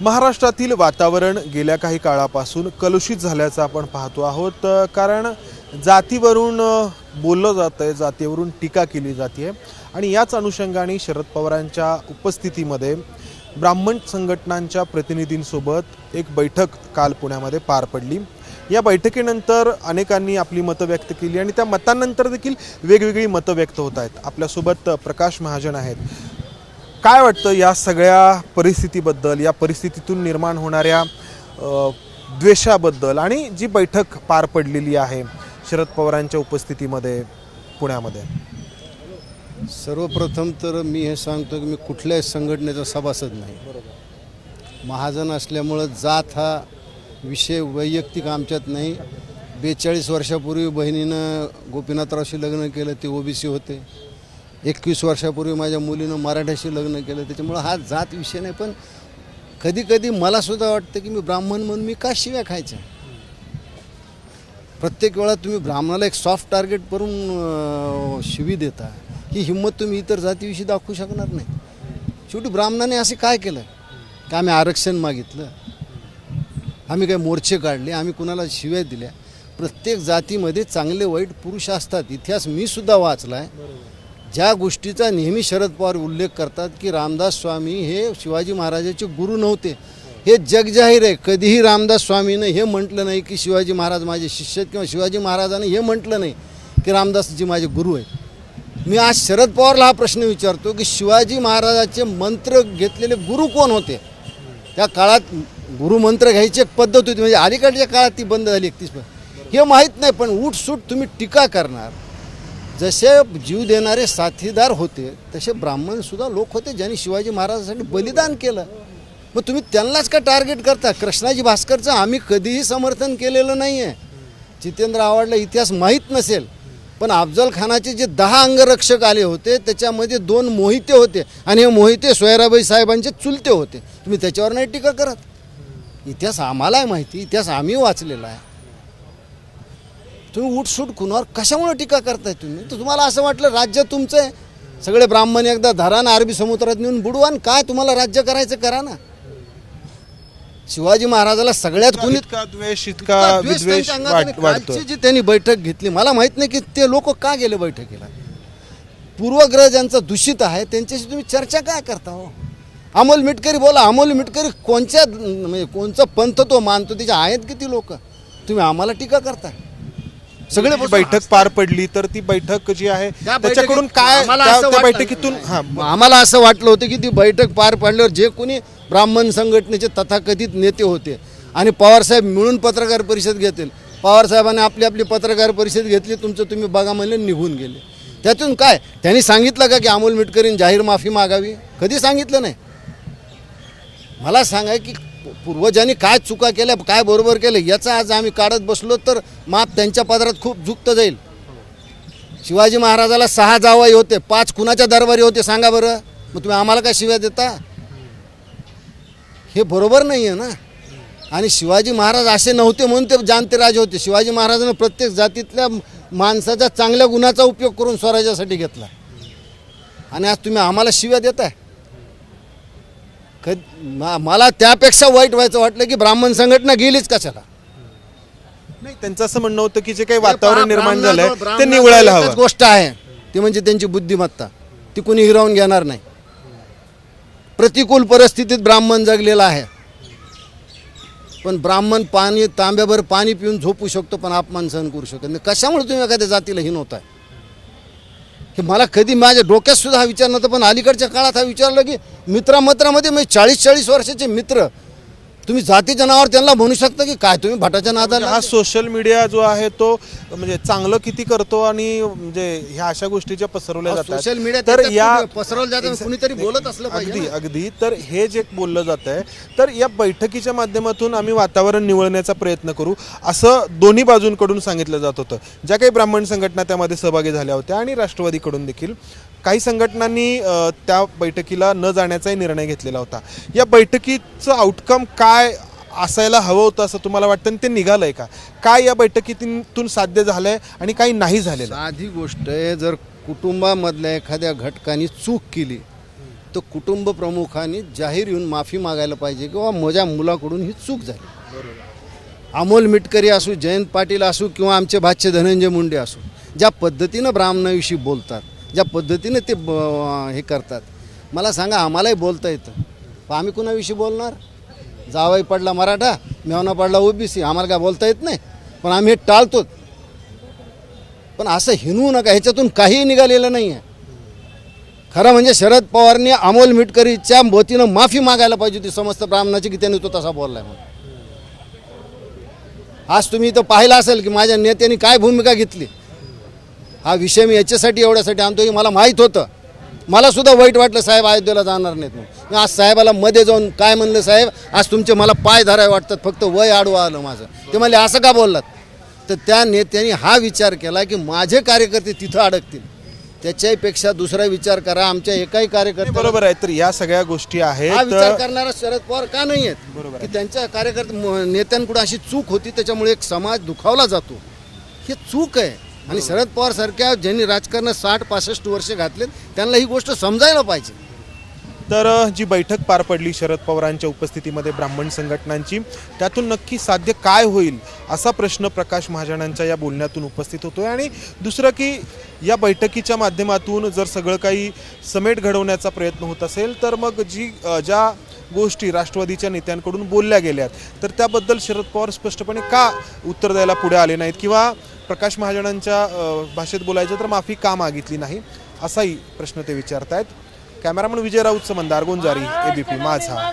महाराष्ट्रातील वातावरण गेल्या काही काळापासून कलुषित झाल्याचं आपण पाहतो आहोत। कारण जातीवरून बोललं जातंय, जातीवरून टीका केली जाते आणि याच अनुषंगाने शरद पवारांच्या उपस्थितीमध्ये ब्राह्मण संघटनांच्या प्रतिनिधींसोबत एक बैठक काल पुण्यामध्ये पार पडली। या बैठकीनंतर अनेकांनी आपली मतं व्यक्त केली आणि त्या मतांनंतर देखील वेगवेगळी मतं व्यक्त होत आहेत। आपल्यासोबत प्रकाश महाजन आहेत। काय वाटतं या सगळ्या परिस्थितीबद्दल, या परिस्थितीतून निर्माण होणाऱ्या द्वेषाबद्दल आणि जी बैठक पार पडलेली आहे शरद पवारांच्या उपस्थितीमध्ये पुण्यामध्ये? सर्वप्रथम तर मी हे सांगतो की मी कुठल्याही संघटनेचा सभासद नाही। महाजन असल्यामुळे जात हा विषय वैयक्तिक आमच्यात नाही। 42 वर्षापूर्वी बहिणीनं गोपीनाथरावशी लग्न केलं, ते ओबीसी होते। 21 वर्षापूर्वी माझ्या मुलीनं मराठ्याशी लग्न केलं, त्याच्यामुळे हा जात विषय नाही। पण कधी कधी मला सुद्धा वाटतं की मी ब्राह्मण म्हणून मी का शिव्या खायच्या? प्रत्येक वेळा तुम्ही ब्राह्मणाला एक सॉफ्ट टार्गेट करून शिवी देता, ही हिंमत तुम्ही इतर जातीविषयी दाखवू शकणार नाही। शेवटी ब्राह्मणाने असे काय केलं का? आम्ही आरक्षण मागितलं, आम्ही काही मोर्चे काढले, आम्ही कुणाला शिव्या दिल्या? प्रत्येक जातीमध्ये चांगले वाईट पुरुष असतात। इतिहास मी सुद्धा वाचला आहे। ज्या गोष्टीचा नेहमी शरद पवार उल्लेख करतात की रामदास स्वामी हे शिवाजी महाराजांचे गुरु नव्हते, हे जगजाहीर आहे। कधीही रामदास स्वामीनं हे म्हटलं नाही की शिवाजी महाराज माझे शिष्य आहेत, किंवा शिवाजी महाराजांनी हे म्हटलं नाही की रामदासजी माझे गुरु आहेत। मी आज शरद पवारला हा प्रश्न विचारतो की शिवाजी महाराजांचे मंत्र घेतलेले गुरु कोण होते? त्या काळात गुरुमंत्र घ्यायची एक पद्धत होती, म्हणजे अलीकडच्या काळात ती बंद झाली 31 हे माहीत नाही। पण उठसूट तुम्ही टीका करणार। जसे जीव देणारे साथीदार होते तसे ब्राह्मण सुद्धा लोक होते ज्यांनी शिवाजी महाराजांसाठी बलिदान केलं। मग तुम्ही त्यांनाच का टार्गेट करता? कृष्णाजी भास्करचं आम्ही कधीही समर्थन केलेलं नाही आहे। जितेंद्र आव्हाडला इतिहास माहीत नसेल, पण अफजल खानाचे जे 10 अंगरक्षक आले होते त्याच्यामध्ये 2 मोहिते होते, आणि हे मोहिते सोयराबाई साहेबांचे चुलते होते। तुम्ही त्याच्यावर नाही टीका करत? इतिहास आम्हाला आहे माहिती, इतिहास आम्ही वाचलेला आहे। तुम्ही उठसूट कुणावर कशामुळे टीका करताय? तर तुम्हाला असं वाटलं राज्य तुमचं आहे, सगळे ब्राह्मण एकदा धरा ना, अरबी समुद्रात नेऊन बुडवा, काय तुम्हाला राज्य करायचं करा ना। शिवाजी महाराजाला सगळ्यात कुणी द्वेष, इतका विद्वेष वाटतो। जी त्यांनी बैठक घेतली, मला माहित नाही की ते लोक का गेले बैठकीला। पूर्वग्रह ज्यांचा दूषित आहे त्यांच्याशी तुम्ही चर्चा काय करता हो? अमोल मिटकरी बोला, अमोल मिटकरी कोणत्या म्हणजे कोणचा पंथ तो मानतो, त्याचे आहेत किती लोक? तुम्ही आम्हाला टीका करता? सगळे बैठक पार पडली तर ती बैठक जी आहे त्याच्याकडून काय त्या बैठकीतून आम्हाला असं वाटलं होतं की ती बैठक पार पडल्यावर जे कोणी ब्राह्मण संघटनेचे तथाकथित नेते होते आणि पवारसाहेब मिळून पत्रकार परिषद घेतील, पवारसाहेबांनी आपली आपली पत्रकार परिषद घेतली, तुमचं तुम्ही बघा म्हणले, निघून गेले। त्यातून काय त्यांनी सांगितलं का की अमोल मिटकरींनी जाहीर माफी मागावी? कधी सांगितलं नाही। मला सांगा की पूर्वजांनी काय चुका केल्या, काय बरोबर केलं, याचा आज आम्ही काढत बसलो तर माप त्यांच्या पदरात खूप झुकतं जाईल। शिवाजी महाराजाला 6 जावई होते, 5 कुणाच्या दरबारी होते सांगा बरं? मग तुम्ही आम्हाला काय शिव्या देता? हे बरोबर नाही आहे ना। आणि शिवाजी महाराज असे नव्हते म्हणून ते जाणते राजे होते। शिवाजी महाराजांनी प्रत्येक जातीतल्या माणसाच्या चांगल्या गुणाचा उपयोग करून स्वराज्यासाठी घेतला, आणि आज तुम्ही आम्हाला शिव्या देताय? मला त्यापेक्षा वाईट व्हायचं वाटलं की ब्राह्मण संघटना गेलीच कशाला? नाही, त्यांचं असं म्हणणं होतं की जे काही वातावरण निर्माण झालंय ते निवळायला हवं। गोष्ट आहे ती म्हणजे त्यांची बुद्धिमत्ता, ती कोणी हिरावून घेणार नाही। प्रतिकूल परिस्थितीत ब्राह्मण जगलेला आहे, पण ब्राह्मण पाणी तांब्याभर पाणी पिऊन झोपू शकतो, पण अपमान सहन करू शकत नाही। कशामुळे तुम्ही एखाद्या जातीला हिनवताय? की मला कधी माझ्या डोक्यात सुद्धा हा विचार नव्हता, पण अलीकडच्या काळात हा विचारलं की मित्रामध्ये मी 40-40 वर्षाचे मित्र, तुम्ही जातीच्या नावावर त्यांना म्हणू शकता की काय तुम्ही भटाच्या नादाला? हा सोशल मीडिया जो आहे तो म्हणजे चांगलं किती करतो, आणि म्हणजे ह्या अशा गोष्टी पसरवल्या जातात सोशल मीडिया तर या पसरवल्या जातात, कुणीतरी बोलत असलं पाहिजे। अगदी तर हे जे बोललं जात आहे, तर या बैठकीच्या माध्यमातून आम्ही वातावरण निवळण्याचा प्रयत्न करू असं दोन्ही बाजूंकडून सांगितलं जात होतं। ज्या काही ब्राह्मण संघटना त्यामध्ये सहभागी झाल्या होत्या आणि राष्ट्रवादीकडून देखील काही संघटनांनी त्या बैठकीला न जाण्याचाही निर्णय घेतलेला होता। या बैठकीचं आउटकम काय असायला हवं होतं असं तुम्हाला वाटतं, आणि ते निघालंय का? काय या बैठकीतून साध्य झालंय आणि काही नाही झालेलं? साधी गोष्ट आहे, जर कुटुंबामधल्या एखाद्या घटकाने चूक केली तर कुटुंब प्रमुखांनी जाहीर येऊन माफी मागायला पाहिजे किंवा माझ्या मुलाकडून ही चूक झाली. अमोल मिटकरी असू, जयंत पाटील असू किंवा आमचे भाचे धनंजय मुंडे असू, ज्या पद्धतीनं ब्राह्मणाविषयी बोलतात, ज्या पद्धतीनं ते हे करतात, मला सांगा आम्हालाही बोलता येतं, पण आम्ही कुणाविषयी बोलणार? जावाई पडला मराठा, मेवना पडला ओबीसी, आम्हाला काय बोलता येत नाही, पण आम्ही हे टाळतो. पण असं हिनवू नका, ह्याच्यातून काहीही निघालेलं नाही आहे. खरं म्हणजे शरद पवारनी अमोल मिटकरीच्या वतीनं माफी मागायला पाहिजे होती समस्त ब्राह्मणाची की त्याने तो तसा बोललाय म्हणून. आज तुम्ही इथं पाहिलं असेल की माझ्या नेत्यांनी काय भूमिका घेतली. हा विषय मी याच्यासाठी एवढ्यासाठी आणतो की मला माहीत होतं, मला सुद्धा वाईट वाटलं साहेब अयोध्येला जाणार नाहीत म्हणून. मी आज साहेबाला मध्ये जाऊन काय म्हणलं, साहेब आज तुमचे मला पाय धराय वाटतात, फक्त वय आडवं आलं माझं. ते म्हणले असं का बोललात? तर त्या नेत्यांनी हा विचार केला की माझे कार्यकर्ते तिथं अडकतील, त्याच्यापेक्षा दुसरा विचार करा आमच्या एकाही कार्यकर्ते. बरोबर आहे. तर या सगळ्या गोष्टी हा आहेत. विचार करणारा शरद पवार का नाही आहेत? बरोबर की त्यांच्या कार्यकर्ते नेत्यांकडून अशी चूक होती, त्याच्यामुळे एक समाज दुखावला जातो, हे चूक आहे. आणि शरद पवार सारख्या ज्यांनी राजकारणात 60-65 वर्ष घातलेत त्यांना ही गोष्ट समजायला पाहिजे. तर जी बैठक पार पडली शरद पवारांच्या उपस्थितीमध्ये ब्राह्मण संघटनांची, त्यातून नक्की साध्य काय होईल असा प्रश्न प्रकाश महाजनांच्या या बोलण्यातून उपस्थित होतोय. आणि दुसरं की या बैठकीच्या माध्यमातून जर सगळं काही समेट घडवण्याचा प्रयत्न होत असेल तर मग ज्या गोष्टी राष्ट्रवादीच्या नेत्यांकडून बोलल्या गेल्यात तर त्याबद्दल शरद पवार स्पष्टपणे का उत्तर द्यायला पुढे आले नाहीत, किंवा प्रकाश महाजनांच्या भाषेत बोलायचं तर माफी का मागितली नाही, असाही प्रश्न ते विचारतायत. कॅमेरामन विजय राऊत, मंदार गोंजारी, एबीपी माझा.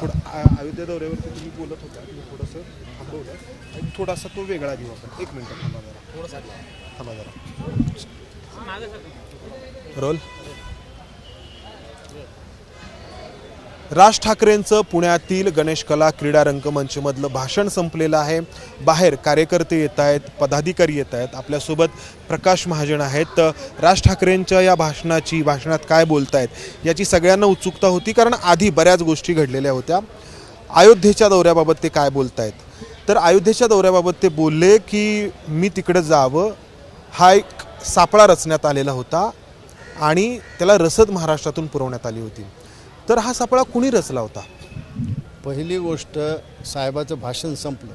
थोडं अयोध्या दौऱ्यावरती तुम्ही बोलत होता, तुम्ही थोडंसं थांबवलं आणि थोडासा तो वेगळा घेऊ आपण. एक मिनिट थांबा जरा, थांबा जरा. रोल. राज ठाकरेंचं पुण्यातील गणेश कला क्रीडा रंगमंचमधलं भाषण संपलेलं आहे. बाहेर कार्यकर्ते येत आहेत, पदाधिकारी येत आहेत, आपल्यासोबत प्रकाश महाजन आहेत. राज ठाकरेंच्या या भाषणात काय बोलतायत याची सगळ्यांना उत्सुकता होती, कारण आधी बऱ्याच गोष्टी घडलेल्या होत्या. अयोध्येच्या दौऱ्याबाबत ते काय बोलतायत, तर अयोध्येच्या दौऱ्याबाबत ते बोलले की मी तिकडे जावं, हा एक सापळा रचण्यात आलेला होता आणि त्याला रसद महाराष्ट्रातून पुरवण्यात आली होती. तर हा सापळा कुणी रचला होता? पहिली गोष्ट, साहेबाचं भाषण संपलं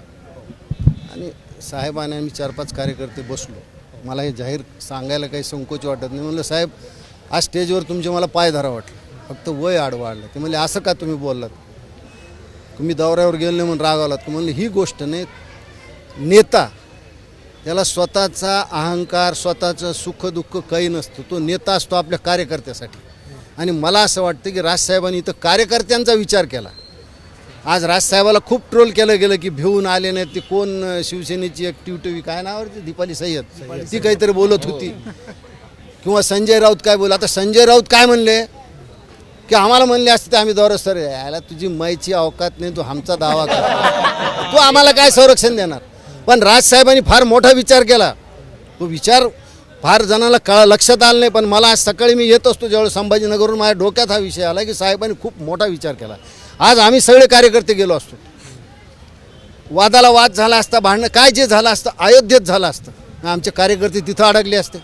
आणि साहेबाने आम्ही 4-5 कार्यकर्ते बसलो. मला हे जाहीर सांगायला काही संकोच वाटत नाही. म्हणलं साहेब आज स्टेजवर तुमचे मला पाय धरा वाटलं, फक्त वय आडवं आलं. ते म्हणले असं का तुम्ही बोललात, तुम्ही दौऱ्यावर गेले नाही म्हणून रागावलात. म्हणलं ही गोष्ट नाही. नेता त्याला स्वतःचा अहंकार, स्वतःचं सुख दुःख काही नसतं. तो नेता असतो आपल्या कार्यकर्त्यासाठी. आणि मला असं वाटतं की राजसाहेबांनी इथं कार्यकर्त्यांचा विचार केला. आज राजसाहेबाला खूप ट्रोल केलं गेलं की भिवून आले नाहीत. ती कोण शिवसेनेची ॲक्टिव्हिटी काय नावावरती, दीपाली सय्यद, ती काहीतरी बोलत होती, किंवा संजय राऊत काय बोल. आता संजय राऊत काय म्हणले की आम्हाला म्हणले असते आम्ही दौरा सर यायला, तुझी माईची अवकात नाही, तू आमचा दावा कर, तू आम्हाला काय संरक्षण देणार. पण राजसाहेबांनी फार मोठा विचार केला. तो विचार फार जणांना लक्षात आलं नाही, पण मला आज सकाळी मी येत असतो ज्यावेळेस संभाजीनगरवरून माझ्या डोक्यात हा विषय आला की साहेबांनी खूप मोठा विचार केला. आज आम्ही सगळे कार्यकर्ते गेलो असतो, वादाला वाद झाला असता, भांडणं काय जे झालं असतं अयोध्येत झालं असतं, आमचे कार्यकर्ते तिथं अडकले असते.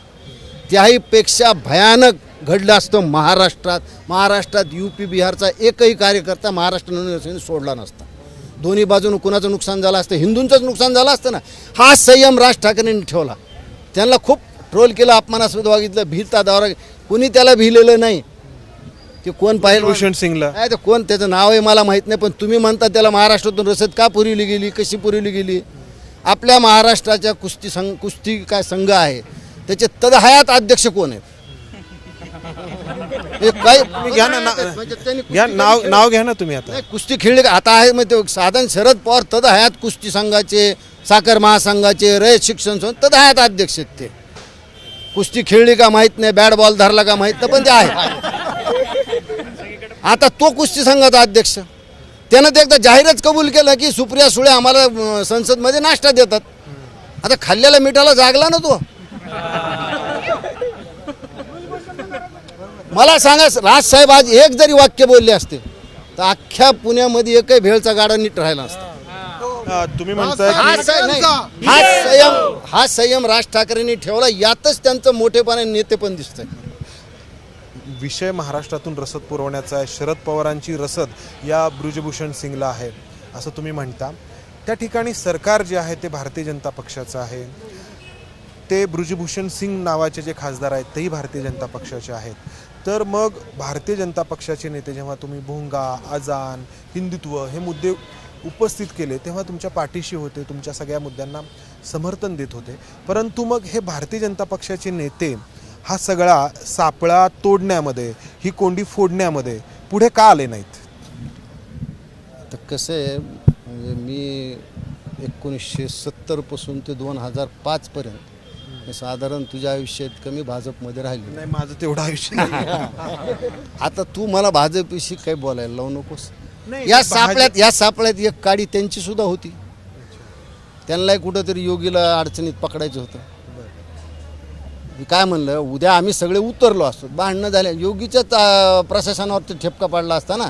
त्याहीपेक्षा भयानक घडलं असतं महाराष्ट्रात UP बिहारचा एकही कार्यकर्ता महाराष्ट्र नवनिर्माण सोडला नसता. दोन्ही बाजूनं कुणाचं नुकसान झालं असतं, हिंदूंचंच नुकसान झालं असतं ना. हा संयम राज ठाकरेंनी ठेवला. त्यांना खूप ट्रोल केलं, अपमानास्पद वागितलं, भीलता दौरा, कुणी त्याला भिलेलं नाही. ते कोण पाहिलं भूषण सिंगला काय, ते कोण, त्याचं नावही मला माहीत नाही, पण तुम्ही म्हणता त्याला महाराष्ट्रातून रसद का पुरवली गेली, कशी पुरवली गेली. आपल्या महाराष्ट्राच्या कुस्ती काय संघ आहे त्याचे तदहयात अध्यक्ष कोण आहेत? घ्या ना, नाव घ्या ना तुम्ही. आता कुस्ती खेळले का आता आहे, मग ते साधारण शरद पवार तदहयात कुस्ती संघाचे, साखर महासंघाचे, रयत शिक्षण संघ तदहयात अध्यक्ष आहेत. ते कुस्ती खेळली का माहीत नाही, बॅट बॉल धरला का माहीत नाही, पण ते आहे. आता तो कुस्ती संघाचा अध्यक्ष, त्यानं ते एकदा जाहीरच कबूल केलं की सुप्रिया सुळे आम्हाला संसदमध्ये नाश्ता देतात. आता खाल्लेल्या मिठाला जागला ना तो. मला सांगा राजसाहेब आज एक जरी वाक्य बोलले असते तर अख्ख्या पुण्यामध्ये एकही भेळचा गाडा नीट राहिला असता. तुम्ही म्हणताय हा संयम राज ठाकरेंनी ठेवला, यातच त्यांचं मोठेपणा नेतेपण दिसतंय. विषय महाराष्ट्रातून रसद पुरवण्याचा आहे, शरद पवारांची रसद या बृजभूषण सिंगला आहे असं तुम्ही म्हणता, त्या ठिकाणी सरकार जे आहे ते भारतीय जनता पक्षाचं आहे, ते बृजभूषण सिंग नावाचे जे खासदार आहेत तेही भारतीय जनता पक्षाचे आहेत. तर मग भारतीय जनता पक्षाचे नेते जेव्हा तुम्ही भोंगा, अजान, हिंदुत्व हे मुद्दे उपस्थित केले तेव्हा तुमच्या पाठीशी होते, तुमच्या सगळ्या मुद्द्यांना समर्थन देत होते. परंतु मग हे भारतीय जनता पक्षाचे नेते हा सगळा सापळा तोडण्यामध्ये, ही कोंडी फोडण्यामध्ये पुढे का आले नाहीत? तर कसं आहे, म्हणजे मी 1970 पासून ते 2005 पर्यंत साधारण तुझ्या आयुष्यात कमी भाजपमध्ये राहिले. नाही, माझं तेवढं आयुष्य नाही. आता तू मला भाजपविषयी काही बोलायला लावू नकोस. नाही, या सापळ्यात एक काडी त्यांची सुद्धा होती. त्यांनाही कुठंतरी योगीला अडचणीत पकडायचं होतं. मी काय म्हणलं, उद्या आम्ही सगळे उतरलो असतो, भांडणं झाले, योगीच्याच प्रशासनावरती ठेपका पाडला असता ना.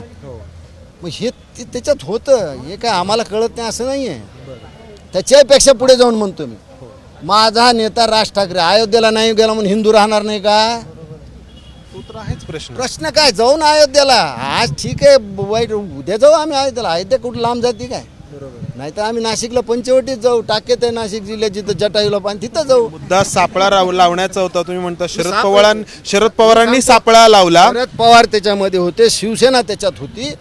मग हे त्याच्यात होतं, हे काय आम्हाला कळत नाही असं नाही आहे. त्याच्यापेक्षा पुढे जाऊन म्हणतो मी, माझा नेता राज ठाकरे अयोध्येला नाही गेला म्हणून हिंदू राहणार नाही का? तो तर आहेच प्रश्न काय, जाऊ ना अयोध्येला. आज ठीक आहे, वाईट, उद्या जाऊ आम्ही अयोध्येला. अयोध्या कुठं लांब जाते काय? नाही तर आम्ही नाशिकला पंचवटीत जाऊ, टाकेत आहे नाशिक जिल्ह्यात जिथं जटायूला पाणी, तिथं जाऊ. मुद्दा सापळा लावण्याचा होता. तुम्ही म्हणता शरद पवारांनी सापळा लावला. शरद पवार त्याच्यामध्ये होते, शिवसेना त्याच्यात होती.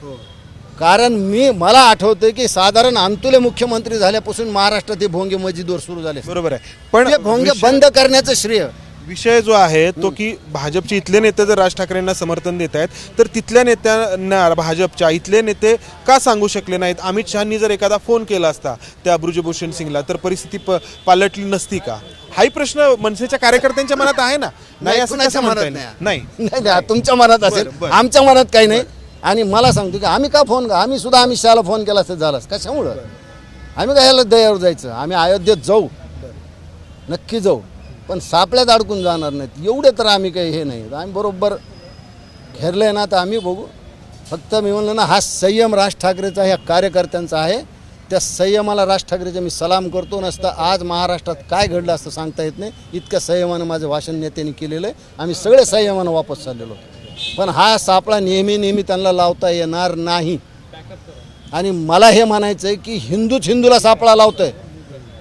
कारण मला आठवतं की साधारण अंतुले मुख्यमंत्री झाल्यापासून महाराष्ट्रात हे भोंगे मस्जिदवर सुरू झाले. बरोबर आहे, पण हे भोंगे बंद करण्याचं श्रेय विषय जो आहे तो की भाजपचे इथले नेते जर राज ठाकरेंना समर्थन देत आहेत तर तिथल्या नेत्यांना, भाजपच्या इथले नेते का सांगू शकले नाहीत? अमित शहांनी जर एखादा फोन केला असता त्या बृजभूषण सिंगला तर परिस्थिती पालटली नसती का? हाही प्रश्न मनसेच्या कार्यकर्त्यांच्या मनात आहे ना. नाही असं कसं म्हणता येईल? नाही, तुमच्या मनात असेल, आमच्या मनात काही नाही. आणि मला सांगतो की आम्ही का फोन, आम्ही सुद्धा अमित शहाला फोन केला असं झालं कशामुळं? आम्ही काय याला दयावर जायचं? आम्ही अयोध्येत जाऊ, नक्की जाऊ, पण सापळ्यात अडकून जाणार नाहीत एवढे तर आम्ही काही हे नाही. आम्ही बरोबर घेरलंय ना, तर आम्ही बघू. फक्त मी म्हणलं ना, हा संयम राज ठाकरेचा, ह्या कार्यकर्त्यांचा आहे. त्या संयमाला राज ठाकरेचा मी सलाम करतो. नसता आज महाराष्ट्रात काय घडलं असतं सांगता येत नाही. इतक्या संयमानं माझं भाषण नेत्यांनी केलेलं आहे. आम्ही सगळे संयमानं वापस चाललेलो. पण हा सापळा नेहमी त्यांना लावता येणार नाही. आणि मला हे म्हणायचं आहे की हिंदूच हिंदूला सापळा लावतोय.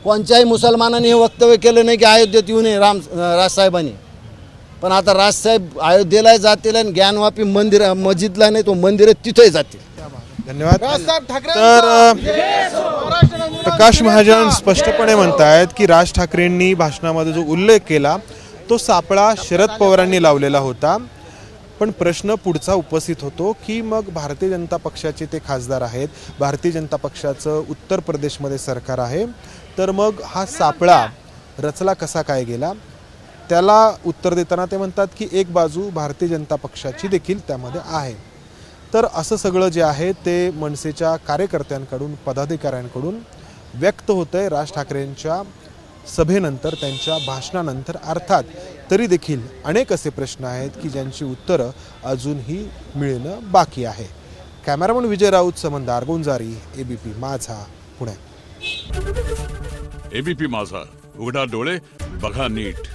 कोणत्याही मुसलमानाने हे वक्तव्य केलं नाही की अयोध्येत येऊ नये राजसाहेबांनी. पण आता राजसाहेब अयोध्येला जातील आणि ज्ञानवापी मंदिर मस्जिदला नाही, तो मंदिर तिथेही जातील. धन्यवाद. तर प्रकाश महाजन स्पष्टपणे म्हणतायत की राज ठाकरेंनी भाषणामध्ये जो उल्लेख केला तो सापळा शरद पवारांनी लावलेला होता. पण प्रश्न पुढचा उपस्थित होतो की मग भारतीय जनता पक्षाचे ते खासदार आहेत, भारतीय जनता पक्षाचं उत्तर प्रदेशमध्ये सरकार आहे, तर मग हा सापळा रचला कसा काय गेला? त्याला उत्तर देताना ते म्हणतात की एक बाजू भारतीय जनता पक्षाची देखील त्यामध्ये आहे. तर असं सगळं जे आहे ते मनसेच्या कार्यकर्त्यांकडून, पदाधिकाऱ्यांकडून व्यक्त होतंय राज ठाकरेंच्या सभेनंतर, त्यांच्या भाषणानंतर. अर्थात तरी देखील अनेक असे प्रश्न आहेत की ज्यांची उत्तरं अजूनही मिळणं बाकी आहे. कॅमेरामन विजय राऊत, समंदार गोंजारी, एबीपी माझा, पुणे. एबीपी माझा, उघडा डोळे बघा नीट.